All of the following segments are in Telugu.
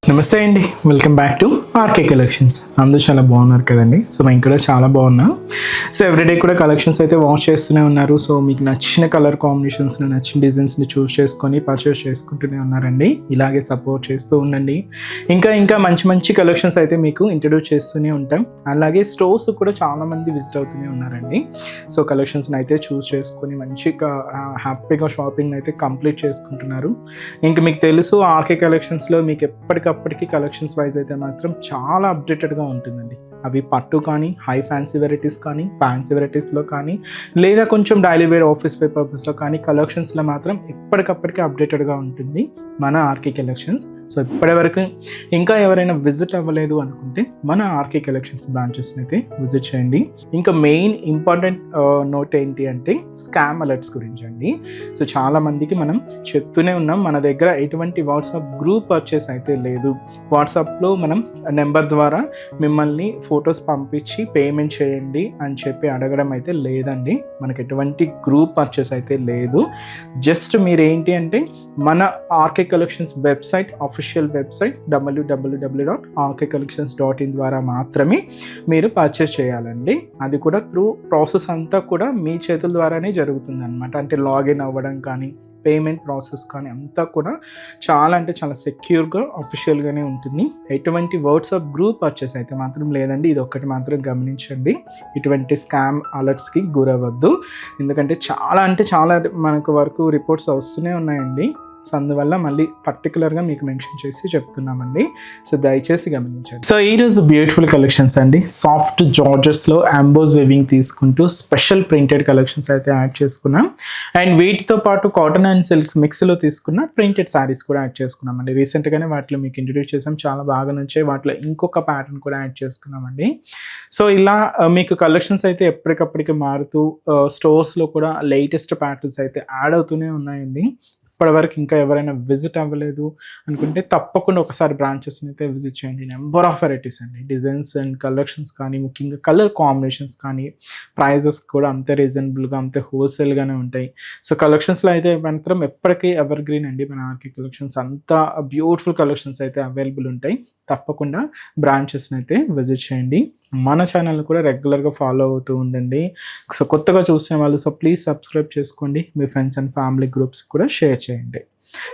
నమస్తే అండి, welcome back to RK collections. అందరూ చాలా బాగున్నారు కదండి. సో మేము కూడా చాలా బాగున్నాం. సో ఎవ్రీడే కూడా కలెక్షన్స్ అయితే వాచ్ చేస్తూనే ఉన్నారు. సో మీకు నచ్చిన కలర్ కాంబినేషన్స్ని, నచ్చిన డిజైన్స్ని చూస్ చేసుకొని పర్చేస్ చేసుకుంటూనే ఉన్నారండి. ఇలాగే సపోర్ట్ చేస్తూ ఉండండి. ఇంకా మంచి మంచి కలెక్షన్స్ అయితే మీకు ఇంట్రడ్యూస్ చేస్తూనే ఉంటాం. అలాగే స్టోర్స్ కూడా చాలామంది విజిట్ అవుతూనే ఉన్నారండి. సో కలెక్షన్స్ని అయితే చూస్ చేసుకొని మంచిగా హ్యాపీగా షాపింగ్ అయితే కంప్లీట్ చేసుకుంటున్నారు. ఇంకా మీకు తెలుసు ఆర్కే కలెక్షన్స్లో మీకు ఎప్పటికప్పటికి కలెక్షన్స్ వైజ్ అయితే మాత్రం చాలా అప్డేటెడ్గా ఉంటుందండి. అవి పట్టు కానీ, హై ఫ్యాన్సీ వెరైటీస్ కానీ, ఫ్యాన్సీ వెరైటీస్లో కానీ, లేదా కొంచెం డైలీ వేర్ ఆఫీస్ వేర్ పర్పస్లో కానీ కలెక్షన్స్లో మాత్రం ఎప్పటికప్పటికి అప్డేటెడ్గా ఉంటుంది మన ఆర్కే కలెక్షన్స్. సో ఇప్పటివరకు ఇంకా ఎవరైనా విజిట్ అవ్వలేదు అనుకుంటే మన ఆర్కే కలెక్షన్స్ బ్రాంచెస్ని అయితే విజిట్ చేయండి. ఇంకా మెయిన్ ఇంపార్టెంట్ నోట్ ఏంటి అంటే స్కామ్ అలర్ట్స్ గురించి అండి. సో చాలామందికి మనం చెప్తూనే ఉన్నాం, మన దగ్గర ఎటువంటి వాట్సాప్ గ్రూప్ పర్చేస్ అయితే లేదు. వాట్సాప్లో మనం నెంబర్ ద్వారా మిమ్మల్ని ఫొటోస్ పంపించి పేమెంట్ చేయండి అని చెప్పి అడగడం అయితే లేదండి. మనకి ఎటువంటి గ్రూప్ పర్చేస్ అయితే లేదు. జస్ట్ మీరు ఏంటి అంటే మన RK collections website, official website www.rkcollections.in ద్వారా మాత్రమే మీరు పర్చేస్ చేయాలండి. అది కూడా త్రూ ప్రాసెస్ అంతా కూడా మీ చేతుల ద్వారానే జరుగుతుంది అనమాట. అంటే లాగిన్ అవ్వడం కానీ, పేమెంట్ ప్రాసెస్ కానీ అంతా కూడా చాలా అంటే చాలా సెక్యూర్గా, అఫీషియల్గానే ఉంటుంది. ఎటువంటి వాట్సాప్ గ్రూప్ పర్చేస్ అయితే మాత్రం లేదండి. ఇది ఒక్కటి మాత్రం గమనించండి. ఇటువంటి స్కామ్ అలర్ట్స్కి గురవద్దు. ఎందుకంటే చాలా మనకు వరకు రిపోర్ట్స్ వస్తూనే ఉన్నాయండి. సో అందువల్ల మళ్ళీ పర్టికులర్గా మీకు మెన్షన్ చేసి చెప్తున్నామండి. సో దయచేసి గమనించండి. సో ఈరోజు బ్యూటిఫుల్ కలెక్షన్స్ అండి. సాఫ్ట్ జార్జెస్లో అంబోస్ వేవింగ్ తీసుకుంటూ స్పెషల్ ప్రింటెడ్ కలెక్షన్స్ అయితే యాడ్ చేసుకున్నాం. అండ్ వీటితో పాటు కాటన్ అండ్ సిల్క్స్ మిక్స్లో తీసుకున్న ప్రింటెడ్ శారీస్ కూడా యాడ్ చేసుకున్నామండి. రీసెంట్గానే వాటిలో మీకు ఇంట్రడ్యూస్ చేసాం, చాలా బాగా నచ్చాయి. వాటిలో ఇంకొక ప్యాటర్న్ కూడా యాడ్ చేసుకున్నామండి. సో ఇలా మీకు కలెక్షన్స్ అయితే ఎప్పటికప్పటికి మారుతూ స్టోర్స్లో కూడా లేటెస్ట్ ప్యాటర్న్స్ అయితే యాడ్ అవుతూనే ఉన్నాయండి. ఇప్పటివరకు ఇంకా ఎవరైనా విజిట్ అవ్వలేదు అనుకుంటే తప్పకుండా ఒకసారి బ్రాంచెస్ని అయితే విజిట్ చేయండి. నెంబర్ ఆఫ్ వెరైటీస్ అండి, డిజైన్స్ అండ్ కలెక్షన్స్ కానీ, ముఖ్యంగా కలర్ కాంబినేషన్స్ కానీ, ప్రైజెస్ కూడా అంతే రీజనబుల్గా, అంతే హోల్సేల్గానే ఉంటాయి. సో కలెక్షన్స్లో అయితే మాత్రం ఎప్పటికీ ఎవర్ గ్రీన్ అండి మన ఆర్కే కలెక్షన్స్. అంతా బ్యూటిఫుల్ కలెక్షన్స్ అయితే అవైలబుల్ ఉంటాయి. తప్పకుండా బ్రాంచెస్ని అయితే విజిట్ చేయండి. మన ఛానల్ని కూడా రెగ్యులర్గా ఫాలో అవుతూ ఉండండి. సో కొత్తగా చూసిన వాళ్ళు ప్లీజ్ సబ్స్క్రైబ్ చేసుకోండి. మీ ఫ్రెండ్స్ అండ్ ఫ్యామిలీ గ్రూప్స్ కూడా షేర్ చేయండి.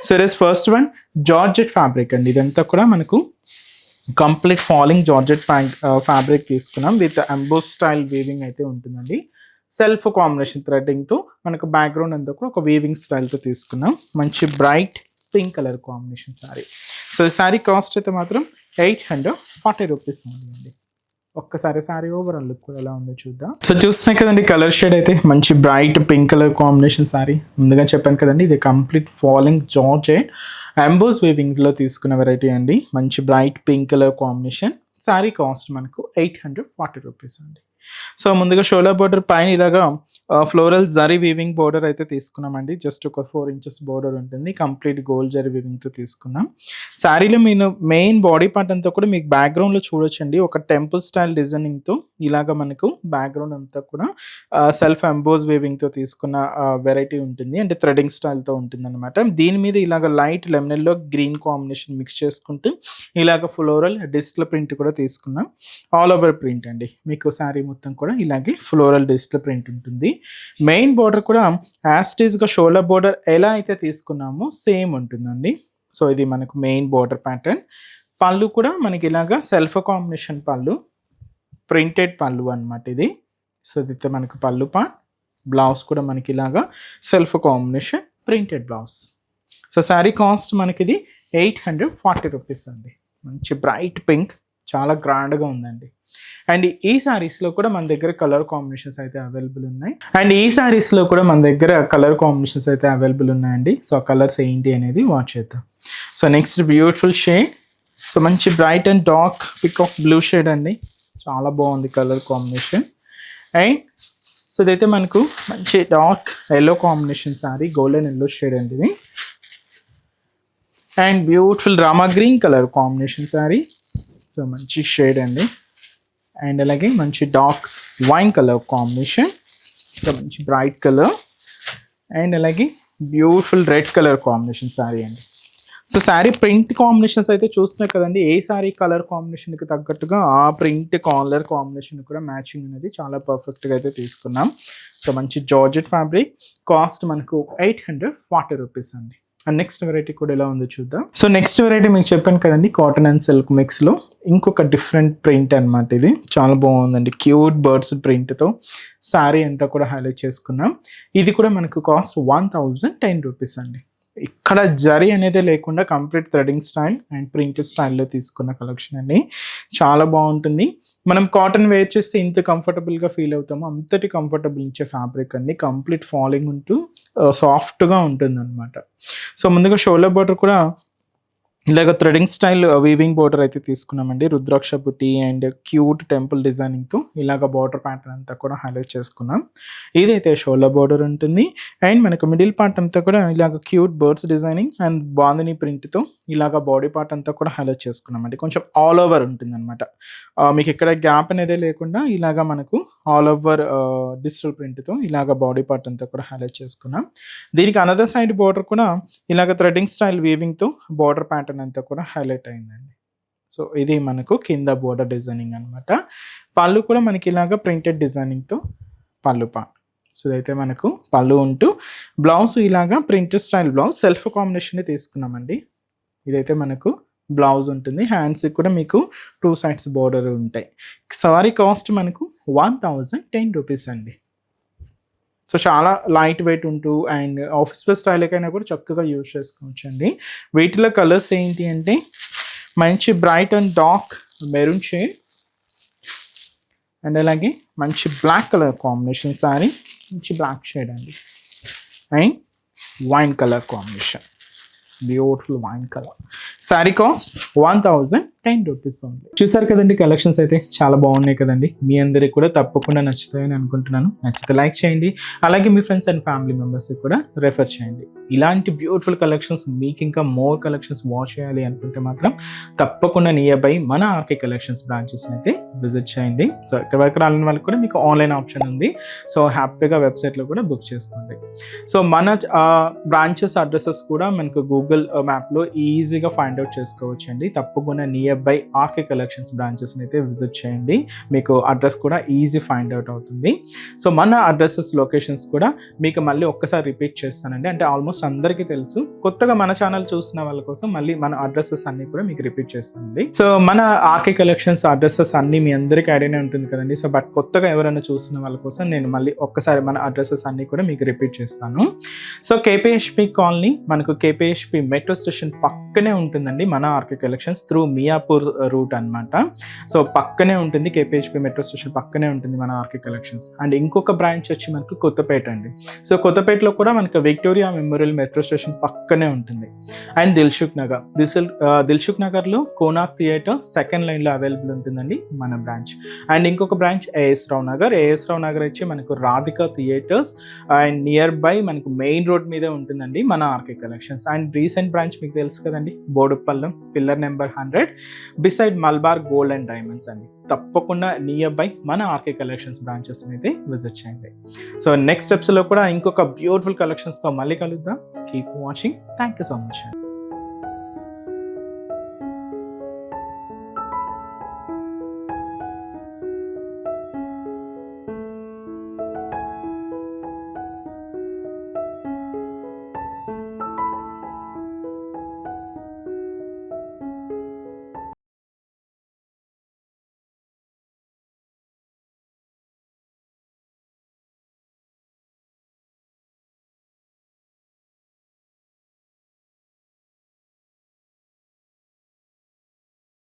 So it is first one georgette fabric అండి. ఇదంతా కూడా మనకు కంప్లీట్ ఫాలింగ్ జార్జెట్ ఫ్యాబ్రిక్ తీసుకున్నాం. విత్ అంబోస్ స్టైల్ వీవింగ్ అయితే ఉంటుందండి. సెల్ఫ్ కాంబినేషన్ థ్రెడ్డింగ్తో మనకు బ్యాక్గ్రౌండ్ అంతా కూడా ఒక వీవింగ్ స్టైల్తో తీసుకున్నాం. మంచి bright pink colour combination sari. So ఈ శారీ కాస్ట్ అయితే మాత్రం 840 రూపీస్ ఉందండి. ఒక్కసారి శారీ ఓవరాల్ లుక్ కూడా ఎలా ఉందో చూద్దాం. సో చూస్తున్నాయి కదండి, కలర్ షేడ్ అయితే మంచి bright pink colour combination sari. ముందుగా చెప్పాను కదండి, ఇది కంప్లీట్ ఫాలింగ్ జార్జెట్ అంబోస్ వీవింగ్లో తీసుకున్న వెరైటీ అండి. మంచి bright pink colour combination. Sari cost మనకు 840 రూపీస్ అండి. సో ముందుగా షోల్డర్ బోర్డర్ పైన ఇలాగా ఫ్లోరల్ జరీ వీవింగ్ బోర్డర్ అయితే తీసుకున్నామండి. జస్ట్ ఒక 4 ఇంచెస్ బోర్డర్ ఉంటుంది. కంప్లీట్ గోల్డ్ జరీ వీవింగ్తో తీసుకున్నాం. శారీలో మీరు మెయిన్ బాడీ పార్ట్ అంతా కూడా మీకు బ్యాక్గ్రౌండ్లో చూడొచ్చండి. ఒక టెంపుల్ స్టైల్ డిజైనింగ్తో ఇలాగ మనకు బ్యాక్గ్రౌండ్ అంతా కూడా సెల్ఫ్ అంబోస్ వీవింగ్తో తీసుకున్న వెరైటీ ఉంటుంది. అంటే థ్రెడింగ్ స్టైల్తో ఉంటుంది అనమాట. దీని మీద ఇలాగ light lemon yellow green combination mix చేసుకుంటూ ఇలాగ ఫ్లోరల్ డిజిటల్ ప్రింట్ కూడా తీసుకున్నాం. ఆల్ ఓవర్ ప్రింట్ అండి. మీకు శారీ మొత్తం కూడా ఇలాగే ఫ్లోరల్ డిజిటల్ ప్రింట్ ఉంటుంది. మెయిన్ బోర్డర్ కూడా యాస్టీస్గా షోల్డర్ బోర్డర్ ఎలా అయితే తీసుకున్నామో సేమ్ ఉంటుందండి. సో ఇది మనకు మెయిన్ బోర్డర్ ప్యాటర్న్. పళ్ళు కూడా మనకి ఇలాగా సెల్ఫ్ కాంబినేషన్ పళ్ళు, ప్రింటెడ్ పళ్ళు అనమాట ఇది. సో ఇదైతే మనకు పళ్ళు పార్ట్. బ్లౌజ్ కూడా మనకి ఇలాగా self combination printed blouse. So sari cost మనకి ఇది 840 రూపీస్ అండి. మంచి బ్రైట్ పింక్, చాలా గ్రాండ్గా ఉందండి. అండ్ ఈ శారీస్లో కూడా మన దగ్గర కలర్ కాంబినేషన్స్ అయితే అవైలబుల్ ఉన్నాయండి. సో కలర్స్ ఏంటి అనేది వాచ్ చేద్దాం. So next beautiful shade. So మంచి bright and dark peacock blue shade అండి. చాలా బాగుంది కలర్ కాంబినేషన్. అండ్ సో ఇదైతే మనకు మంచి dark yellow combination sari, golden yellow shade అండి ఇది. And beautiful Rama green colour combination sari. So మంచి షేడ్ అండి. అండ్ అలాగే మంచి డార్క్ వైన్ కలర్ కాంబినేషన్, మంచి బ్రైట్ కలర్. అండ్ అలాగే beautiful red colour combination sari అండి. సో శారీ ప్రింట్ కాంబినేషన్స్ అయితే చూస్తున్నాయి కదండి, ఏ శారీ కలర్ కాంబినేషన్కి తగ్గట్టుగా ఆ ప్రింట్ కలర్ కాంబినేషన్ కూడా మ్యాచింగ్ అనేది చాలా పర్ఫెక్ట్గా అయితే తీసుకున్నాం. సో మంచి జార్జెట్ ఫ్యాబ్రిక్, కాస్ట్ మనకు 840 రూపీస్ అండి. అండ్ నెక్స్ట్ వెరైటీ కూడా ఎలా ఉందో చూద్దాం. సో నెక్స్ట్ వెరైటీ మీకు చెప్పాను కదండి, కాటన్ అండ్ సిల్క్ మిక్స్లో ఇంకొక డిఫరెంట్ ప్రింట్ అనమాట. ఇది చాలా బాగుందండి, క్యూట్ బర్డ్స్ ప్రింట్తో శారీ అంతా కూడా హైలైట్ చేసుకున్నాం. ఇది కూడా మనకు కాస్ట్ 1010 రూపీస్ అండి. ఇక్కడ జరీ అనేది లేకుండా complete threading style and print స్టైల్లో తీసుకున్న కలెక్షన్ అండి. చాలా బాగుంటుంది. మనం కాటన్ వేర్ చేస్తే ఇంత కంఫర్టబుల్గా ఫీల్ అవుతామో అంతటి కంఫర్టబుల్ ఇచ్చే ఫ్యాబ్రిక్ అండి. కంప్లీట్ ఫాలింగ్ ఉంటూ సాఫ్ట్గా ఉంటుంది అనమాట. సో ముందుగా షోల్డర్ బార్డర్ కూడా ఇలాగ థ్రెడింగ్ స్టైల్ వీవింగ్ బార్డర్ అయితే తీసుకున్నామండి. రుద్రాక్ష బుట్టి అండ్ క్యూట్ టెంపుల్ డిజైనింగ్తో ఇలాగ బార్డర్ ప్యాటర్న్ అంతా కూడా హైలైట్ చేసుకున్నాం. ఇదైతే షోల్డర్ బార్డర్ ఉంటుంది. అండ్ మనకు మిడిల్ పార్ట్ అంతా కూడా ఇలాగ cute birds designing and bandhani ప్రింట్తో ఇలాగ బాడీ పార్ట్ అంతా కూడా హైలైట్ చేసుకున్నామండి. కొంచెం ఆల్ ఓవర్ ఉంటుంది అనమాట. మీకు ఇక్కడ గ్యాప్ అనేది లేకుండా ఇలాగ మనకు ఆల్ ఓవర్ డిజిటల్ ప్రింట్తో ఇలాగ బాడీ పార్ట్ అంతా కూడా హైలైట్ చేసుకున్నాం. దీనికి అనదర్ సైడ్ బార్డర్ కూడా ఇలాగ థ్రెడింగ్ స్టైల్ వీవింగ్తో బార్డర్ ప్యాటర్న్ అంతా కూడా హైలైట్ అయిందండి. సో ఇది మనకు కింద బోర్డర్ డిజైనింగ్ అనమాట. పళ్ళు కూడా మనకి ఇలాగ ప్రింటెడ్ డిజైనింగ్తో పళ్ళు పార్ట్. సో ఇదైతే మనకు పళ్ళు ఉంటూ బ్లౌజ్ ఇలాగా printed style blouse self combination తీసుకున్నామండి. ఇదైతే మనకు బ్లౌజ్ ఉంటుంది. హ్యాండ్స్కి కూడా మీకు 2 సైడ్స్ బోర్డర్ ఉంటాయి. సారీ కాస్ట్ మనకు 1010 రూపీస్ అండి. సో చాలా లైట్ వెయిట్ ఉంటూ అండ్ ఆఫీస్ వేర్ స్టైల్కైనా కూడా చక్కగా యూజ్ చేసుకోవచ్చు అండి. వీటిలో కలర్స్ ఏంటి అంటే మంచి bright and dark maroon shade and అలాగే మంచి బ్లాక్ కలర్ కాంబినేషన్ సారీ, మంచి బ్లాక్ షేడ్ అండి. And wine colour combination, beautiful wine colour. Sorry cost 1010 rupees ఉంది. చూసారు కదండి, కలెక్షన్స్ అయితే చాలా బాగున్నాయి కదండి. మీ అందరికి కూడా తప్పకుండా నచ్చుతాయని అనుకుంటున్నాను. నచ్చితే లైక్ చేయండి, అలాగే మీ ఫ్రెండ్స్ అండ్ ఫ్యామిలీ మెంబర్స్కి కూడా రెఫర్ చేయండి. ఇలాంటి బ్యూటిఫుల్ కలెక్షన్స్ మీకు ఇంకా మోర్ కలెక్షన్స్ వాచ్ చేయాలి అనుకుంటే మాత్రం తప్పకుండా నియర్ బై మన ఆర్కే కలెక్షన్స్ బ్రాంచెస్ని అయితే విజిట్ చేయండి. సో ఇక్కడ వరకు రాలని వాళ్ళకి కూడా మీకు ఆన్లైన్ ఆప్షన్ ఉంది. సో హ్యాపీగా వెబ్సైట్లో కూడా బుక్ చేసుకోండి. సో మన బ్రాంచెస్ అడ్రసెస్ కూడా మనకు గూగుల్ మ్యాప్లో ఈజీగా ఫైండ్ అవుట్ చేసుకోవచ్చు అండి. తప్పకుండా నియర్ బై ఆర్కే కలెక్షన్స్ బ్రాంచెస్ని అయితే విజిట్ చేయండి. మీకు అడ్రస్ కూడా ఈజీ ఫైండ్ అవుట్ అవుతుంది. సో మన అడ్రసెస్ లొకేషన్స్ కూడా మీకు మళ్ళీ ఒక్కసారి రిపీట్ చేస్తానండి. అంటే ఆల్మోస్ట్ అందరికీ తెలుసు, కొత్తగా మన ఛానల్ చూసిన వాళ్ళ కోసం మళ్ళీ మన అడ్రసెస్ అన్ని కూడా మీకు రిపీట్ చేస్తానండి. సో మన ఆర్కే కలెక్షన్స్ అడ్రసెస్ అన్ని మీ అందరికీ ఐడియానే ఉంటుంది కదండి. సో బట్ కొత్తగా ఎవరైనా చూసిన వాళ్ళ కోసం నేను మళ్ళీ ఒక్కసారి మన అడ్రసెస్ అన్ని కూడా మీకు రిపీట్ చేస్తాను. సో కేపీహెచ్పి కాలనీ మనకు కేపీహెచ్పి మెట్రో స్టేషన్ పక్కనే ఉంటుందండి మన RK collections through Miyapur route అనమాట. సో పక్కనే ఉంటుంది, కేపీహెచ్పి మెట్రో స్టేషన్ పక్కనే ఉంటుంది మన ఆర్కే కలెక్షన్స్. అండ్ ఇంకొక బ్రాంచ్ వచ్చి మనకు కొత్తపేట అండి. సో కొత్తపేటలో కూడా మనకు విక్టోరియా మెమోరియల్ మెట్రో స్టేషన్ పక్కనే ఉంటుంది. అండ్ దిల్సుఖ్ నగర్లో కోనాక్ థియేటర్ సెకండ్ లైన్లో అవైలబుల్ ఉంటుందండి మన బ్రాంచ్. అండ్ ఇంకొక బ్రాంచ్ ఏఎస్ రావు నగర్ వచ్చి మనకు Radhika theatres and nearby మనకు మెయిన్ రోడ్ మీదే ఉంటుందండి మన RK collections. And recent branch మీకు తెలుసు కదండి, Boduppalam pillar number 100 beside Malabar gold and diamonds అండి. తప్పకుండా నియర్ బై మన ఆర్కే కలెక్షన్స్ బ్రాంచెస్ అయితే విజిట్ చేయండి. సో నెక్స్ట్ స్టెప్స్లో కూడా ఇంకొక బ్యూటిఫుల్ కలెక్షన్స్తో మళ్ళీ కలుద్దాం. Keep watching. Thank you so much.